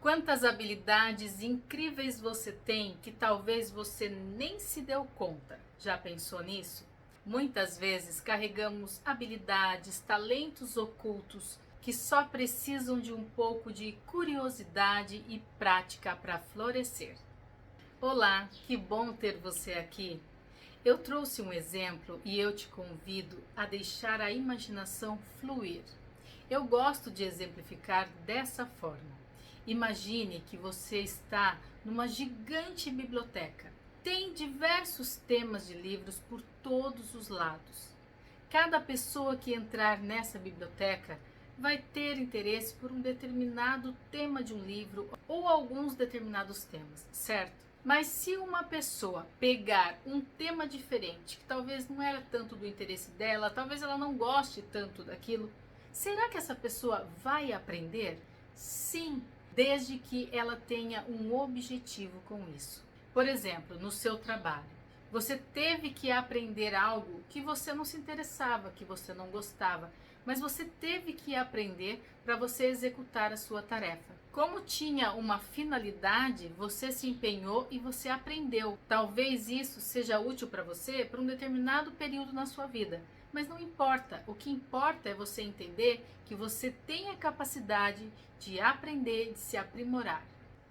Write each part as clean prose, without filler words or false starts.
Quantas habilidades incríveis você tem que talvez você nem se deu conta. Já pensou nisso? Muitas vezes carregamos habilidades, talentos ocultos que só precisam de um pouco de curiosidade e prática para florescer. Olá, que bom ter você aqui. Eu trouxe um exemplo e eu te convido a deixar a imaginação fluir. Eu gosto de exemplificar dessa forma. Imagine que você está numa gigante biblioteca. Tem diversos temas de livros por todos os lados. Cada pessoa que entrar nessa biblioteca vai ter interesse por um determinado tema de um livro ou alguns determinados temas, certo? Mas se uma pessoa pegar um tema diferente, que talvez não era tanto do interesse dela, talvez ela não goste tanto daquilo, será que essa pessoa vai aprender? Sim, desde que ela tenha um objetivo com isso. Por exemplo, no seu trabalho, você teve que aprender algo que você não se interessava, que você não gostava, mas você teve que aprender para você executar a sua tarefa. Como tinha uma finalidade, você se empenhou e você aprendeu. Talvez isso seja útil para você por um determinado período na sua vida, mas não importa. O que importa é você entender que você tem a capacidade de aprender, de se aprimorar.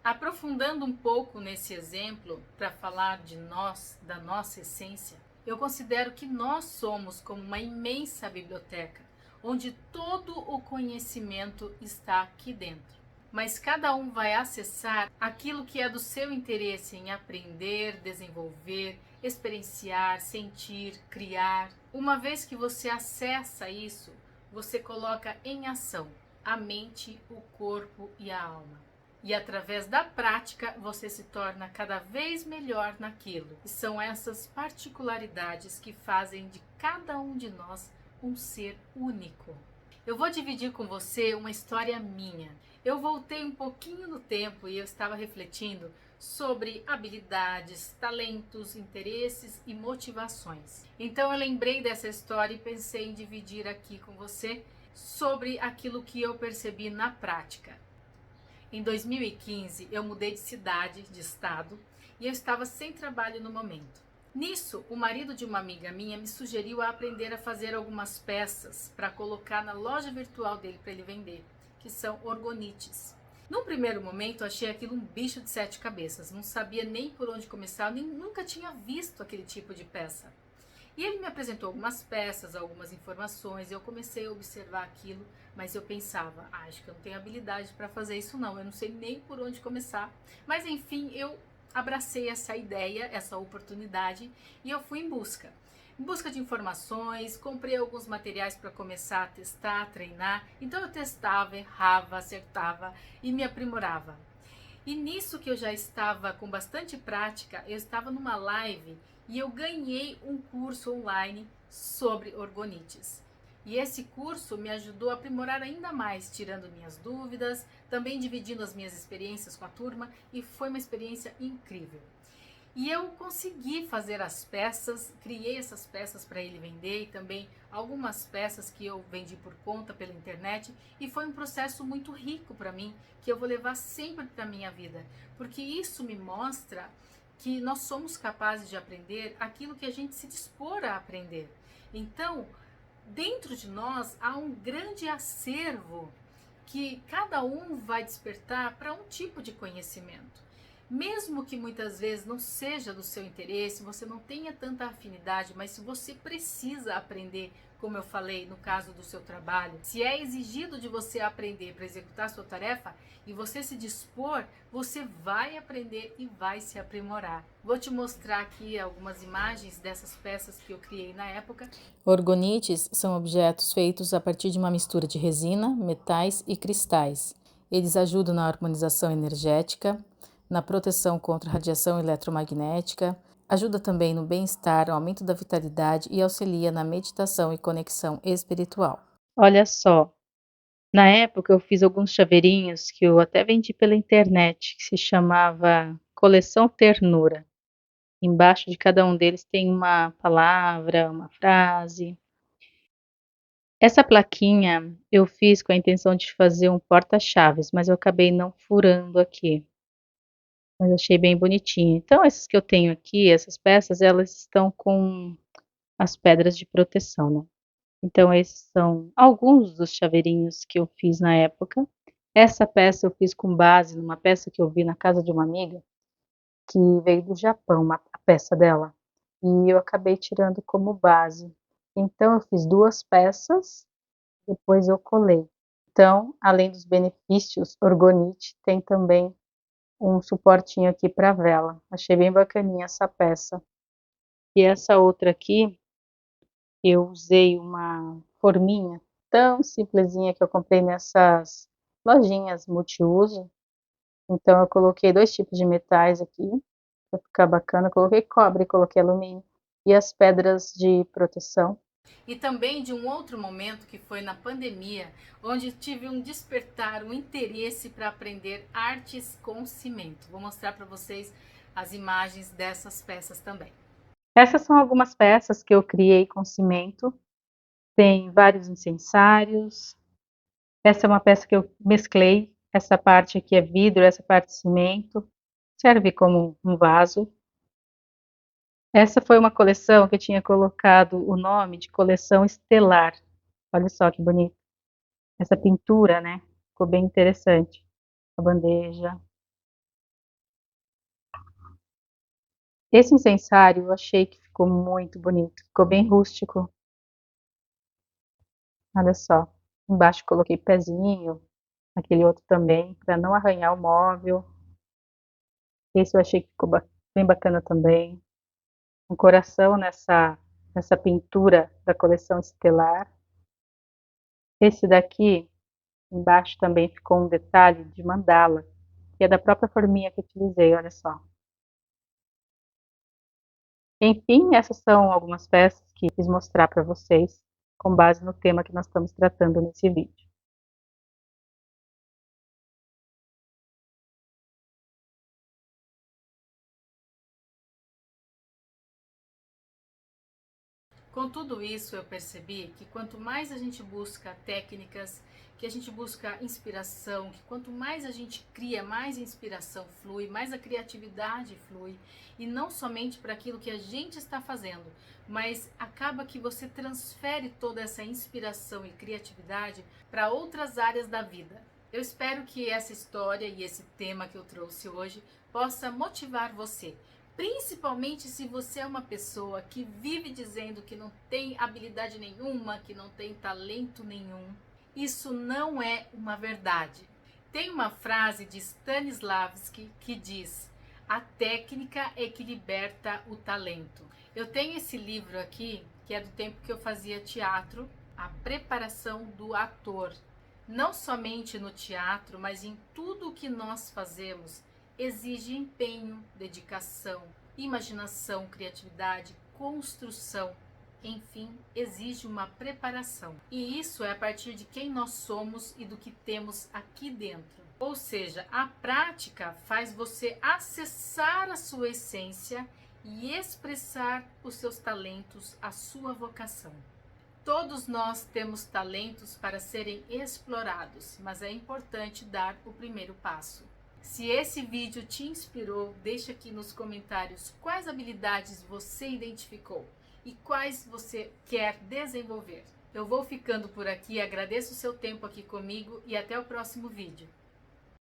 Aprofundando um pouco nesse exemplo, para falar de nós, da nossa essência, eu considero que nós somos como uma imensa biblioteca, onde todo o conhecimento está aqui dentro. Mas cada um vai acessar aquilo que é do seu interesse em aprender, desenvolver, experienciar, sentir, criar. Uma vez que você acessa isso, você coloca em ação a mente, o corpo e a alma. E através da prática você se torna cada vez melhor naquilo. E são essas particularidades que fazem de cada um de nós um ser único. Eu vou dividir com você uma história minha. Eu voltei um pouquinho no tempo e eu estava refletindo sobre habilidades, talentos, interesses e motivações. Então eu lembrei dessa história e pensei em dividir aqui com você sobre aquilo que eu percebi na prática. Em 2015, eu mudei de cidade, de estado, e eu estava sem trabalho no momento. Nisso, o marido de uma amiga minha me sugeriu a aprender a fazer algumas peças para colocar na loja virtual dele para ele vender, que são orgonites. Num primeiro momento, achei aquilo um bicho de sete cabeças, não sabia nem por onde começar, nem nunca tinha visto aquele tipo de peça. E ele me apresentou algumas peças, algumas informações, e eu comecei a observar aquilo, mas eu pensava, acho que eu não tenho habilidade para fazer isso não, eu não sei nem por onde começar. Mas enfim, eu abracei essa ideia, essa oportunidade, e eu fui em busca. Em busca de informações, comprei alguns materiais para começar a testar, treinar. Então eu testava, errava, acertava e me aprimorava. E nisso que eu já estava com bastante prática, eu estava numa live e eu ganhei um curso online sobre orgonites. E esse curso me ajudou a aprimorar ainda mais, tirando minhas dúvidas, também dividindo as minhas experiências com a turma, e foi uma experiência incrível. E eu consegui fazer as peças, criei essas peças para ele vender e também algumas peças que eu vendi por conta pela internet, e foi um processo muito rico para mim, que eu vou levar sempre para a minha vida, porque isso me mostra que nós somos capazes de aprender aquilo que a gente se dispor a aprender. Então, dentro de nós há um grande acervo que cada um vai despertar para um tipo de conhecimento. Mesmo que muitas vezes não seja do seu interesse, você não tenha tanta afinidade, mas se você precisa aprender, como eu falei no caso do seu trabalho, se é exigido de você aprender para executar a sua tarefa e você se dispor, você vai aprender e vai se aprimorar. Vou te mostrar aqui algumas imagens dessas peças que eu criei na época. Orgonites são objetos feitos a partir de uma mistura de resina, metais e cristais. Eles ajudam na harmonização energética, na proteção contra radiação eletromagnética, ajuda também no bem-estar, aumento da vitalidade e auxilia na meditação e conexão espiritual. Olha só, na época eu fiz alguns chaveirinhos que eu até vendi pela internet, que se chamava Coleção Ternura. Embaixo de cada um deles tem uma palavra, uma frase. Essa plaquinha eu fiz com a intenção de fazer um porta-chaves, mas eu acabei não furando aqui. Mas achei bem bonitinho. Então, esses que eu tenho aqui, essas peças, elas estão com as pedras de proteção, né? Então, esses são alguns dos chaveirinhos que eu fiz na época. Essa peça eu fiz com base numa peça que eu vi na casa de uma amiga, que veio do Japão, a peça dela. E eu acabei tirando como base. Então, eu fiz duas peças, depois eu colei. Então, além dos benefícios orgonite, tem também um suportinho aqui para vela. Achei bem bacaninha essa peça. E essa outra aqui, eu usei uma forminha tão simplesinha que eu comprei nessas lojinhas multiuso. Então eu coloquei dois tipos de metais aqui para ficar bacana. Eu coloquei cobre, coloquei alumínio e as pedras de proteção. E também de um outro momento que foi na pandemia, onde tive um despertar, um interesse para aprender artes com cimento. Vou mostrar para vocês as imagens dessas peças também. Essas são algumas peças que eu criei com cimento. Tem vários incensários. Essa é uma peça que eu mesclei. Essa parte aqui é vidro, essa parte cimento. Serve como um vaso. Essa foi uma coleção que eu tinha colocado o nome de coleção estelar. Olha só que bonito. Essa pintura, né? Ficou bem interessante. A bandeja. Esse incensário eu achei que ficou muito bonito. Ficou bem rústico. Olha só. Embaixo coloquei pezinho. Aquele outro também, para não arranhar o móvel. Esse eu achei que ficou bem bacana também. Um coração nessa pintura da coleção estelar. Esse daqui, embaixo também ficou um detalhe de mandala, que é da própria forminha que eu utilizei, olha só. Enfim, essas são algumas peças que quis mostrar para vocês, com base no tema que nós estamos tratando nesse vídeo. Com tudo isso, eu percebi que quanto mais a gente busca técnicas, que a gente busca inspiração, que quanto mais a gente cria, mais a inspiração flui, mais a criatividade flui, e não somente para aquilo que a gente está fazendo, mas acaba que você transfere toda essa inspiração e criatividade para outras áreas da vida. Eu espero que essa história e esse tema que eu trouxe hoje possa motivar você. Principalmente se você é uma pessoa que vive dizendo que não tem habilidade nenhuma, que não tem talento nenhum. Isso não é uma verdade. Tem uma frase de Stanislavski que diz: a técnica é que liberta o talento. Eu tenho esse livro aqui, que é do tempo que eu fazia teatro, a preparação do ator. Não somente no teatro, mas em tudo o que nós fazemos, exige empenho, dedicação, imaginação, criatividade, construção. Enfim, exige uma preparação. E isso é a partir de quem nós somos e do que temos aqui dentro. Ou seja, a prática faz você acessar a sua essência e expressar os seus talentos, a sua vocação. Todos nós temos talentos para serem explorados, mas é importante dar o primeiro passo. Se esse vídeo te inspirou, deixa aqui nos comentários quais habilidades você identificou e quais você quer desenvolver. Eu vou ficando por aqui, agradeço o seu tempo aqui comigo e até o próximo vídeo.